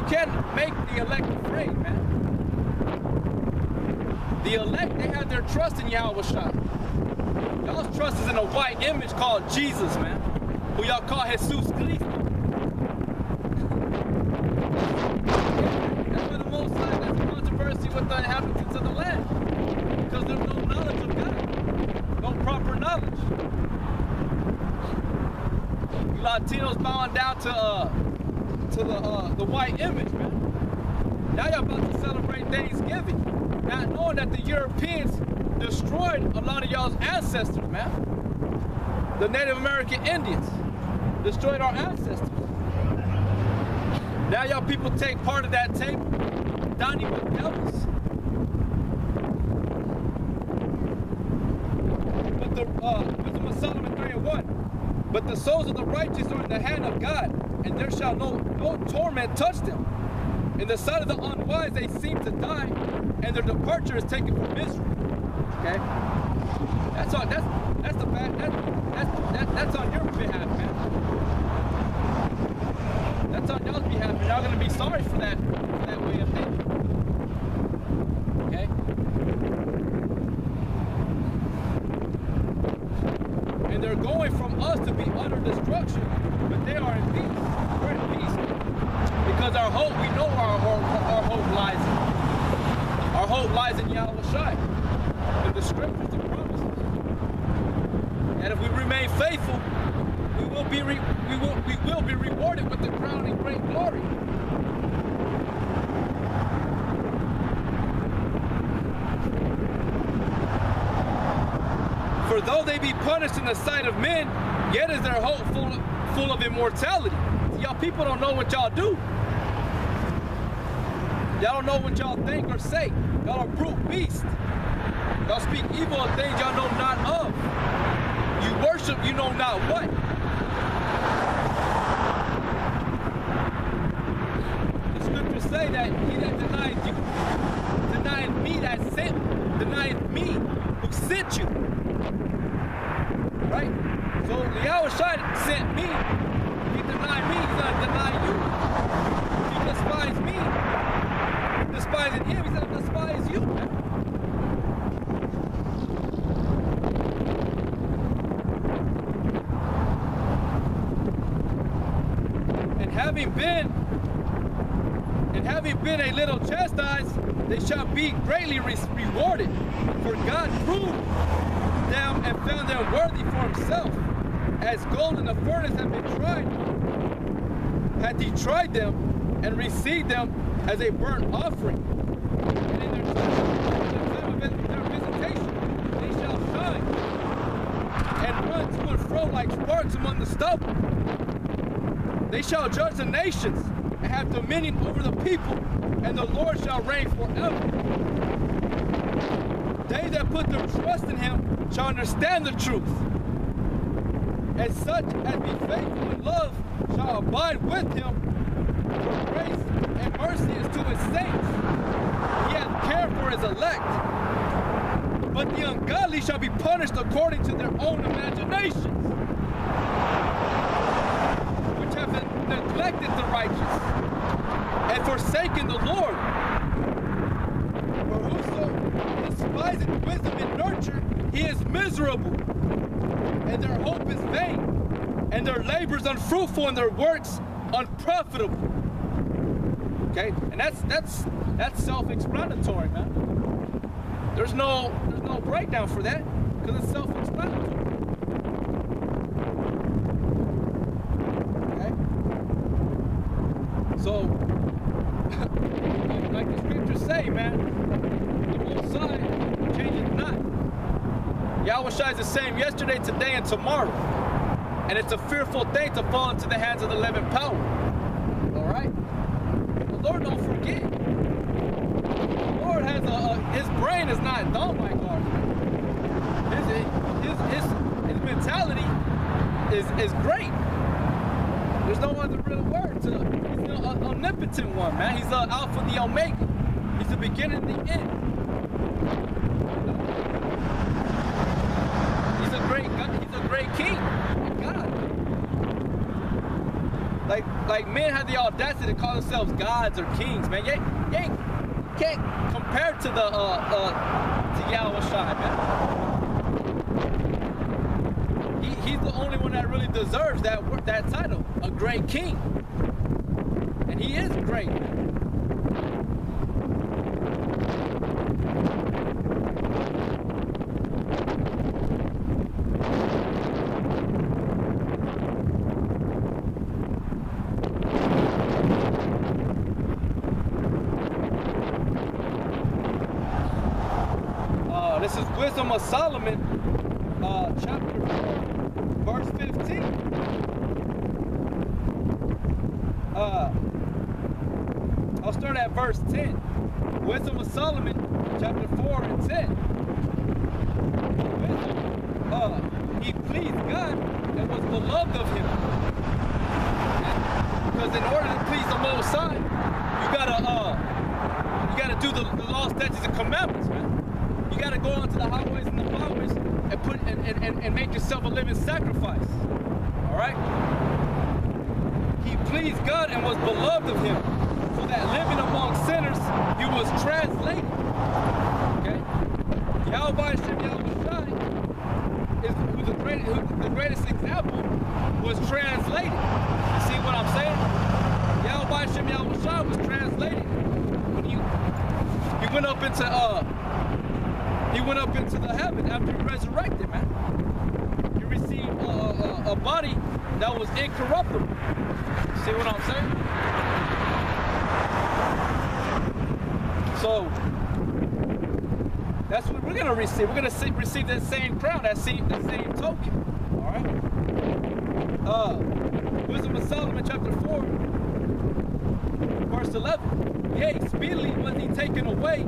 can't make the elect afraid, man. The elect, they have their trust in Yahweh Shai. Y'all's trust is in a white image called Jesus, man. Who y'all call Jesus Christ. That's why the Most High, that's controversy with the inhabitants of the land. Because there's no knowledge of God. No proper knowledge. You Latinos bowing down to the white image, man. Now y'all about to celebrate Thanksgiving. Not knowing that the Europeans destroyed a lot of y'all's ancestors, man. The Native American Indians destroyed our ancestors. Now y'all people take part of that table, dining with devils. But the wisdom of Solomon 3:1. But the souls of the righteous are in the hand of God, and there shall no torment touch them. In the sight of the unwise they seem to die, and their departure is taken from misery. Okay? That's on your behalf, man. That's on y'all's behalf, and y'all gonna be sorry for that way of thinking. Okay? And they're going from us to be utter destruction, but they are in peace. We're in peace. Because our hope, we know our hope lies in. Our hope lies in Yahweh Shai, in the scriptures and promises. And if we remain faithful, we will be rewarded with the crown and great glory. For though they be punished in the sight of men, yet is their hope full of immortality. Y'all people don't know what y'all do. Y'all don't know what y'all think or say. Y'all are brute beasts. Y'all speak evil of things y'all know not of. You worship you know not what. The scriptures say that he that denies you, denies me that sent, denies me who sent you. Right? So Yahweh Shai sent me. If you deny me, he's gonna deny you. If you despise me, despising him, he's gonna despise you, man. And having been a little chastised, they shall be greatly rewarded. For God proved them and found them worthy for himself, as gold in the furnace had he tried them and received them as a burnt offering. And in the time of their visitation, they shall shine and run to and fro like sparks among the stubble. They shall judge the nations and have dominion over the people, and the Lord shall reign forever. They that put their trust in him shall understand the truth, and such as be faithful in love shall abide with him. For grace and mercy is to his saints. He hath care for his elect. But the ungodly shall be punished according to their own imaginations, which have neglected the righteous and forsaken the Lord. For whoso despiseth wisdom and nurture, he is miserable, and their hope is vain, and their labors unfruitful, and their works unprofitable. Okay, and that's self-explanatory, man. There's no breakdown for that, because it's self-explanatory. Okay, so like the scriptures say, man, the Most High changes not. Yahweh Shai is the same yesterday, today, and tomorrow. And it's a fearful thing to fall into the hands of the 11th power. All right? The Lord don't forget. The Lord has his brain is not dumb like ours. His mentality is great. There's no other real word to it. He's the omnipotent one, man. He's the Alpha, the Omega. He's the beginning and the end. He's a great God. He's a great king. God. like men have the audacity to call themselves gods or kings, man. You can't compare to the to Yahweh Shai, man. He's the only one that really deserves that title, a great king, and he is great. This is Wisdom of Solomon, chapter 4, verse 15. I'll start at verse 10. Wisdom of Solomon, chapter 4 and 10. He pleased God and was beloved of him. Because in order to please the Most High, you gotta do the law, statutes, and commandments, man. You gotta go onto the highways and the byways and make yourself a living sacrifice. All right? He pleased God and was beloved of him, so that living among sinners, he was translated. Okay? Yahweh Shem Yahweh Shai, who's the greatest example, was translated. You see what I'm saying? Yahweh Shem Yahweh Shai was translated when he went up into the heaven after he resurrected, man. He received a body that was incorruptible. See what I'm saying? So that's what we're gonna receive. We're gonna receive that same crown, that same token. All right. Wisdom of Solomon, chapter 4, verse 11. Yea, speedily was he taken away,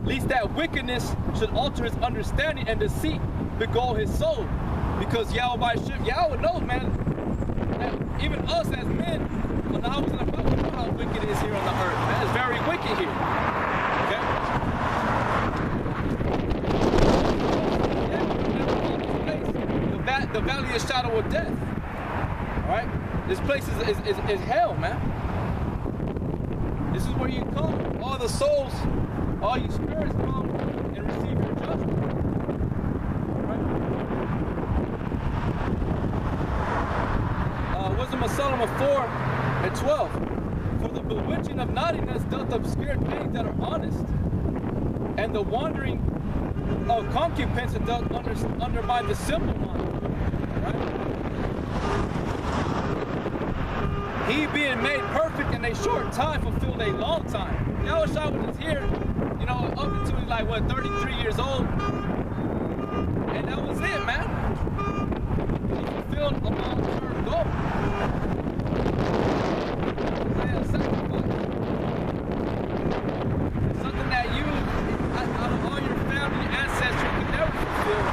lest that wickedness should alter his understanding and deceit begall his soul. Because Yahweh knows, man, that even us as men, on the hours and the Bible, know how wicked it is here on the earth, man. It's very wicked here. Okay? The valley of shadow of death. Alright? This place is hell, man. This is where you come. All the souls, all you spirits come and receive your judgment. Right? Wisdom of Solomon 4 and 12. For the bewitching of naughtiness doth obscure things that are honest, and the wandering of concubines doth undermine the simple mind. Right? He being made perfect in a short time fulfilled a long time. Yahushua was here, you know, up until he's like, what, 33 years old? And that was it, man. He fulfilled a long-term goal. Man, sacrifice. It's something that you, out of all your family ancestry, could never fulfill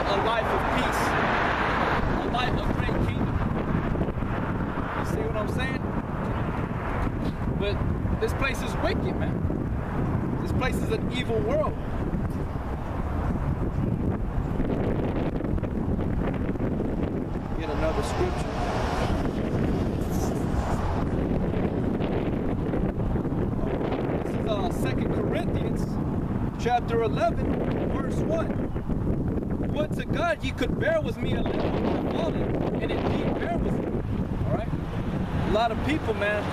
a life of peace, a life of great kingdom. You see what I'm saying? But this place is wicked, man. This place is an evil world. Get another scripture. This is 2 Corinthians chapter 11, verse 1. Would to God ye could bear with me a little when I fallen, and indeed bear with me. Alright? A lot of people, man,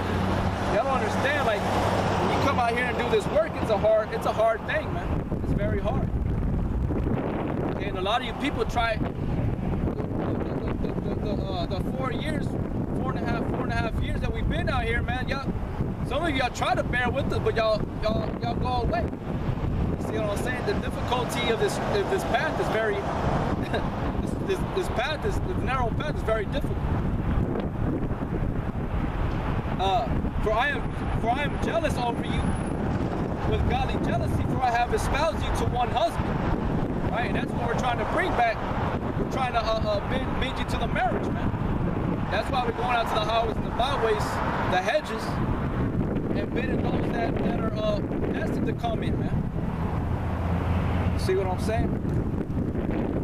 y'all don't understand, like, when you come out here and do this work, it's a hard thing, man. It's very hard. And a lot of you people try the 4 years, four and a half years that we've been out here, man. Some of y'all try to bear with us, but y'all go away. See what I'm saying? The difficulty of this path is very this narrow path is very difficult. For I am jealous over you with godly jealousy, for I have espoused you to one husband. Right? And that's what we're trying to bring back. We're trying to bid you to the marriage, man. That's why we're going out to the highways and the byways, the hedges, and bidding those that are destined to come in, man. See what I'm saying?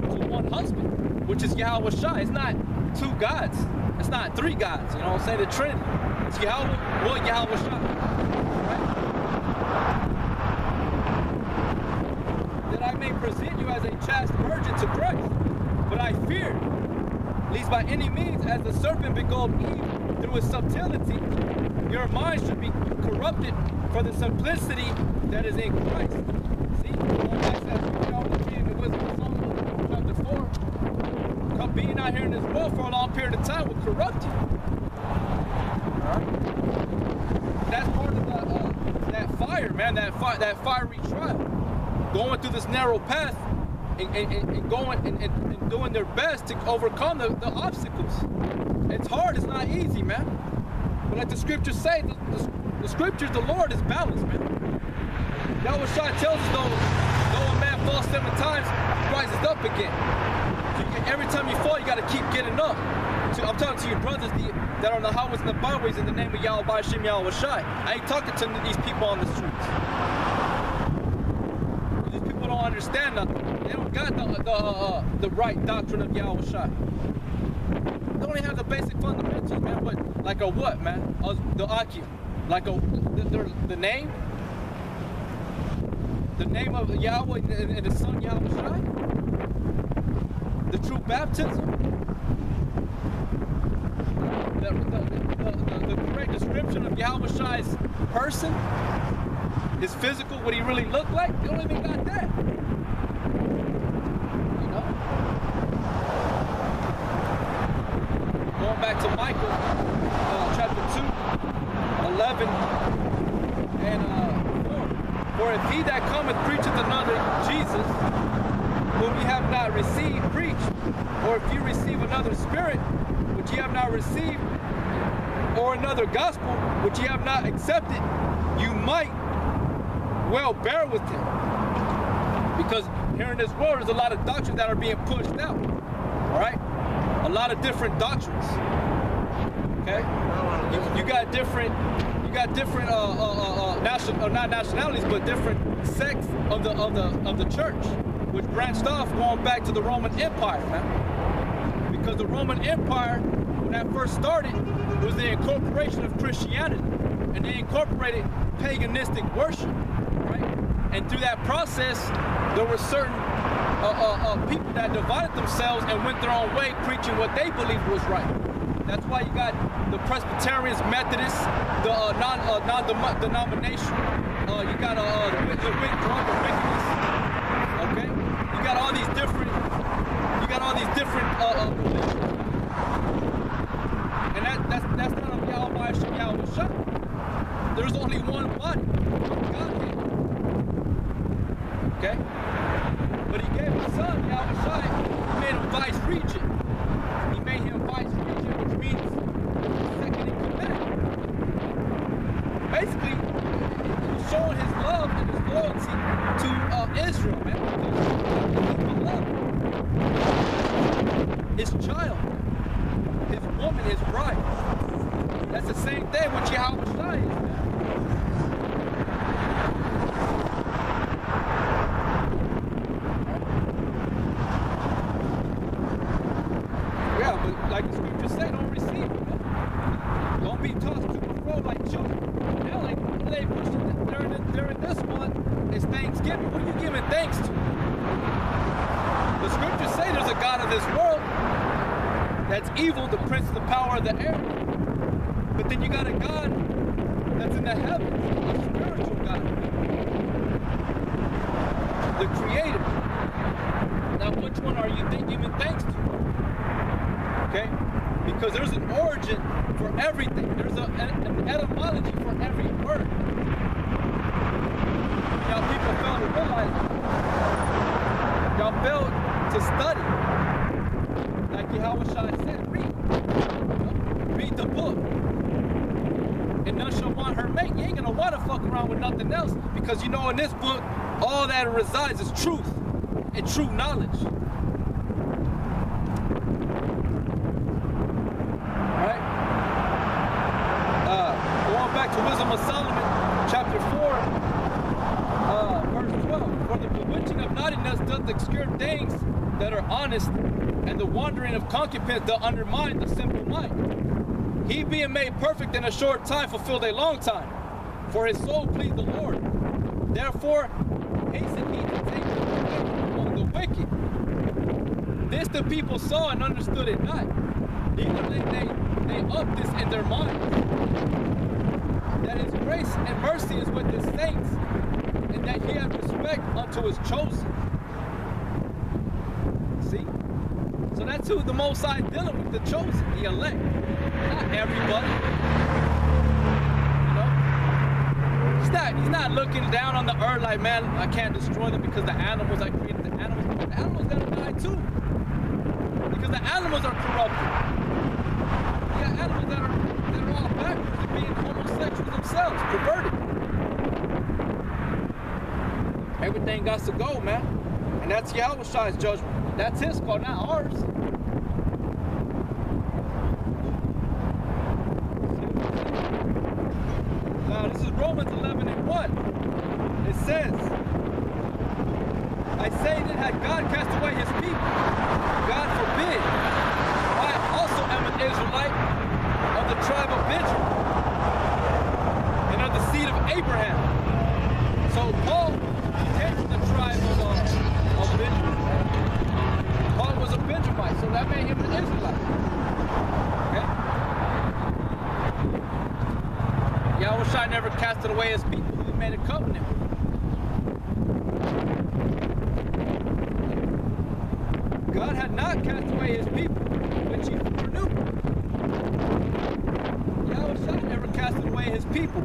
To one husband, which is Yahweh Shai. It's not two gods. It's not three gods, you know what I'm saying? The Trinity. It's Yahweh, well, Yahweh Shai. Right? That I may present you as a chaste virgin to Christ. But I fear, lest by any means, as the serpent beguiled Eve through his subtlety, your mind should be corrupted for the simplicity that is in Christ. See, going back to that theology in the wisdom of Solomon, chapter 4. Being out here in this world for a long period of time will corrupt you. That's part of that fire, man. That fiery trial. Going through this narrow path and going and doing their best to overcome the obstacles. It's hard. It's not easy, man. But like the scriptures say, the scriptures, the Lord is balanced, man. Yahweh Shai tells us though a man falls 7 times, he rises up again. Every time you fall, you got to keep getting up. I'm talking to you brothers that are on the highways and the byways in the name of Yahweh B'Shem Yahweh Shai. I ain't talking to these people on the streets. These people don't understand nothing. They don't got the right doctrine of Yahweh Shai. They don't even have the basic fundamentals, man. But like a what, man? The Aki. Like the name? The name of Yahweh and the Son Yahweh Shai? The true baptism, the correct description of Yahweh Shai's person, his physical, what he really looked like, they don't even got that. You know? Going back to Micah, chapter 2, 11, and 4. For if he that cometh preacheth another Jesus, whom ye have not received, preach. Or if you receive another spirit, which ye have not received, or another gospel, which ye have not accepted, you might well bear with him. Because here in this world, there's a lot of doctrines that are being pushed out. All right? A lot of different doctrines. Okay? You got different not nationalities, but different sects of the church, which branched off going back to the Roman Empire, man. Because the Roman Empire, when that first started, was the incorporation of Christianity, and they incorporated paganistic worship, right? And through that process, there were certain people that divided themselves and went their own way, preaching what they believed was right. That's why you got the Presbyterians, Methodists, the non-denominational, you got the Wickedness, okay? You got all these different religions. And that's not of Yahweh Yahweh Shai. There's only one body, Godhead. Okay? But he gave his son, Yahweh Shai, he made him vice regent. He made him vice regent, which means second in command. Basically, he's showing his love and his loyalty to Israel, man. His child, his woman, his bride. That's the same thing with Yahweh Shai is, man. Yeah, but like the scriptures say, don't receive it, man. Don't be tossed to and fro like children. They're like, what are they pushing during this month? It's Thanksgiving. What are you giving thanks to? The scriptures say there's a God of this world that's evil, the prince of the power of the air. But then you got a God that's in the heavens, a spiritual God, the creator. Now, which one are you giving thanks to? Okay? Because there's an origin for everything. There's an etymology for every word. Y'all people fail to realize it. Y'all fail to study. Like Yahweh Shai said, read the book. And none shall want her mate. You ain't gonna want to fuck around with nothing else, because you know in this book, all that resides is truth and true knowledge. Alright? Going back to Wisdom of Solomon, chapter 4, verse 12. For the bewitching of naughtiness doth obscure things that are honest, and the wandering of concubines doth undermine the simple mind. He being made perfect in a short time fulfilled a long time. For his soul pleased the Lord. Therefore, hasten he to take them away among the wicked. This the people saw and understood it not. Neither they up this in their minds. That his grace and mercy is with the saints, and that he hath respect unto his chosen. See? So that's who the Most High is dealing with, the chosen, the elect. Not everybody. You know? He's not looking down on the earth like, man, I can't destroy them because the animals I created, the animals gotta die too. Because the animals are corrupted. You got animals that are all backwards and being homosexuals themselves, perverted. Everything got to go, man. And that's Yahweh's judgment. That's his call, not ours. Now, this is Romans 11:1. It says, I say that had God cast away his people, God forbid. I also am an Israelite of the tribe of Benjamin and of the seed of Abraham. So Paul came from the tribe of Benjamin. Paul was a Benjamite, so that made him an Israelite. Okay? Yahweh never casted away his people. He made a covenant with them. God had not cast away his people, which he foreknew. Yahweh never cast away his people.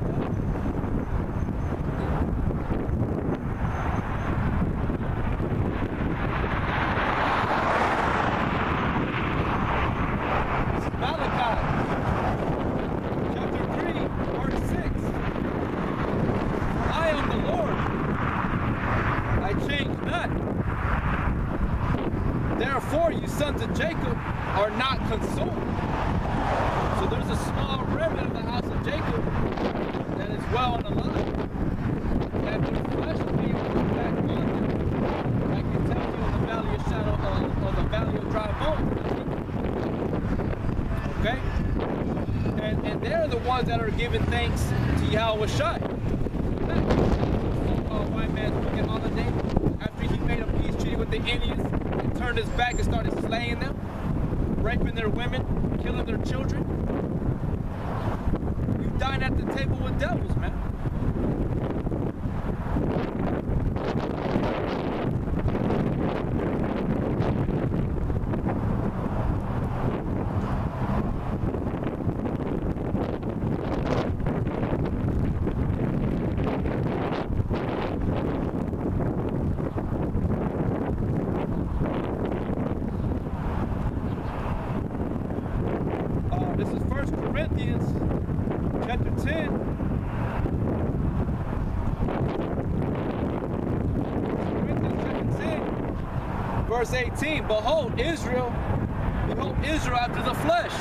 Therefore, you sons of Jacob are not consumed. So there's a small remnant of the house of Jacob that is well and alive. That the flesh will be back on them. I can tell you in the valley of shadow or the valley of dry bones. Okay? And they're the ones that are giving thanks to Yahweh Shai. White man's wicked holiday after he made a peace treaty with the Indians. Turned his back and started slaying them, raping their women, killing their children. You dine at the table with devils, man. This is 1 Corinthians chapter 10. Verse 18. Behold Israel after the flesh.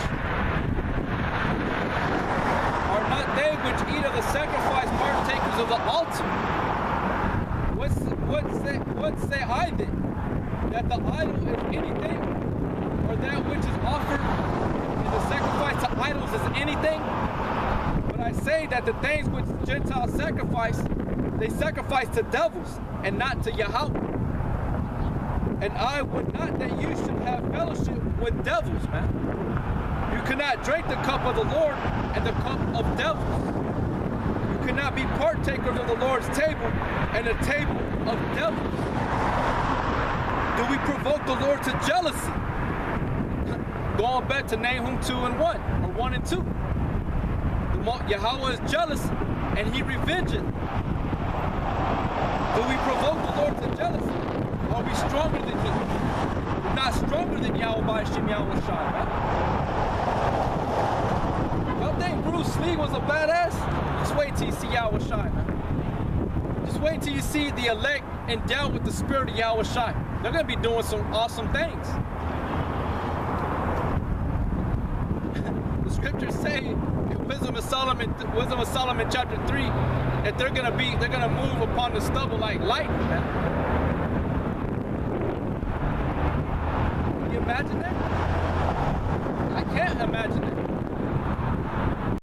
Are not they which eat of the sacrifice partakers of the altar? What say I then? That the idol is anything, or that which is offered the sacrifice to idols is anything? But I say that the things which Gentiles sacrifice, they sacrifice to devils and not to Yahweh. And I would not that you should have fellowship with devils, man. You cannot drink the cup of the Lord and the cup of devils. You cannot be partakers of the Lord's table and the table of devils. Do we provoke the Lord to jealousy? Going back to Nahum 2:1, or 1 and 2. Yahweh is jealous and he revengeth. Do we provoke the Lord to jealousy? Are we stronger than him? We're not stronger than Yahweh by Shem Yahweh Shai, right? Y'all think Bruce Lee was a badass? Just wait till you see Yahweh Shai, man. Just wait till you see the elect endowed with the spirit of Yahweh Shai. They're going to be doing some awesome things. Scriptures say in Wisdom of Solomon chapter 3 that they're gonna move upon the stubble like lightning, man. Can you imagine that? I can't imagine it.